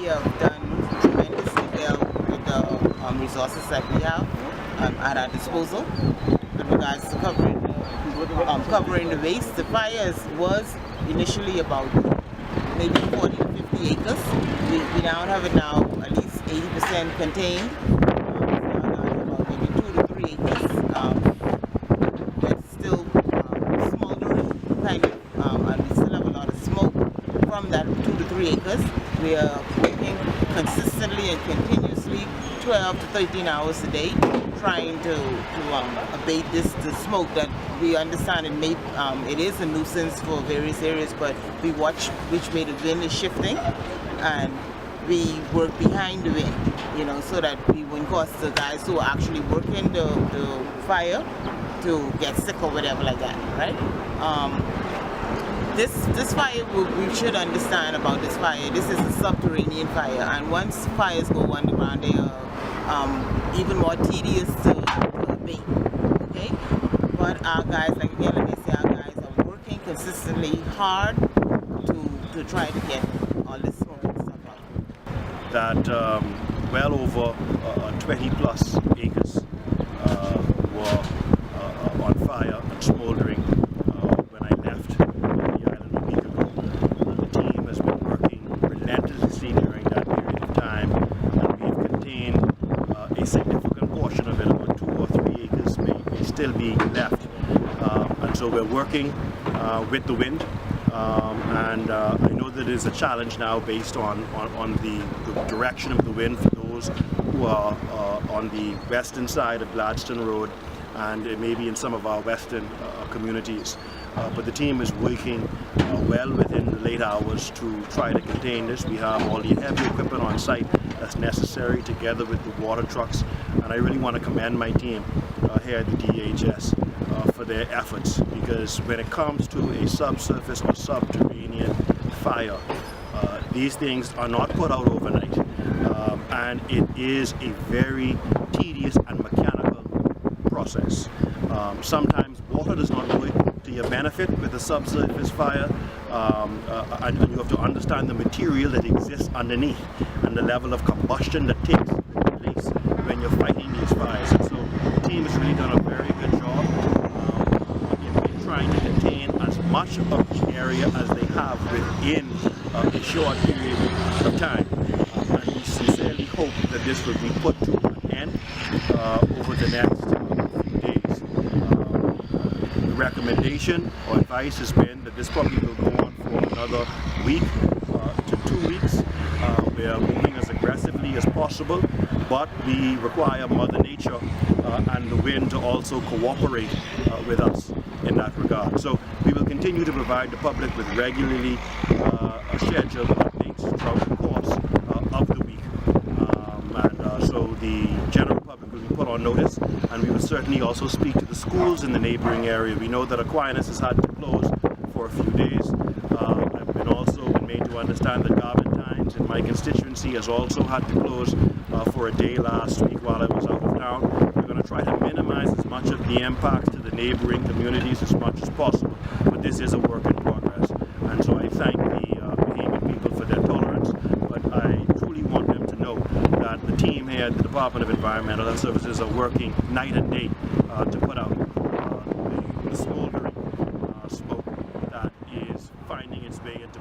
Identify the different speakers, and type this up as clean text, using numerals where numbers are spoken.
Speaker 1: we have done tremendously well with the resources that we have at our disposal with regards to covering the waste. The fire was initially about maybe 40 to 50 acres. We now have it now at least 80% contained. Now down to about maybe 2 to 3 acres. That's still smoldering, kind of, and we still have a lot of smoke from that 2 to 3 acres. We are working consistently and continuously 12 to 13 hours a day trying to abate the smoke that we understand it is a nuisance for various areas, but we watch which way the wind is shifting and we work behind the wind, so that we wouldn't cause the guys who are actually working the fire to get sick or whatever like that, right? This fire, we should understand about this fire. This is a subterranean fire, and once fires go underground, they are even more tedious to abate. Okay, but our guys, like I say, our guys are working consistently hard to try to get all this smoke and stuff out.
Speaker 2: That well over 20 plus acres were on fire and smoldering when I left the island a week ago. The team has been working relentlessly during that period of time, and we've contained a significant portion of it. About 2 or 3 acres may still be left, and so we're working with the wind. And I know that it is a challenge now based on the direction of the wind for those who are on the western side of Gladstone Road and maybe in some of our western communities. But the team is working well within the late hours to try to contain this. We have all the heavy equipment on site that's necessary together with the water trucks, and I really want to commend my team here at the DHS for their efforts, because when it comes to a subsurface or subterranean fire, these things are not put out overnight, and it is a very tedious and mechanical process. Sometimes water does not work to your benefit with a subsurface fire, and you have to understand the material that exists underneath and the level of combustion that takes place when you're fighting these fires. And so the team has really done a very good job in trying to contain as much of the area as they have within a short period of time. And we sincerely hope that this will be put to an end over the next few days. The recommendation or advice has been that this probably will go on for another week to 2 weeks. We are moving as aggressively as possible, but we require Mother Nature and the wind to also cooperate with us in that regard. So we will continue to provide the public with regularly scheduled updates throughout the course of the week. So the general public will be put on notice, and we will certainly also speak to the schools in the neighboring area. We know that Aquinas has had to close for a few days. I've been also been made to understand that Garventines in my constituency has also had to close for a day last week while I was out of town. We're going to try to minimize as much of the impact to the neighboring communities as much as possible, but this is a work in progress, and so I thank the Bahamian people for their tolerance, but I truly want them to know that the team here at the Department of Environmental Health Services are working night and day to put out the smoldering smoke that is finding its way into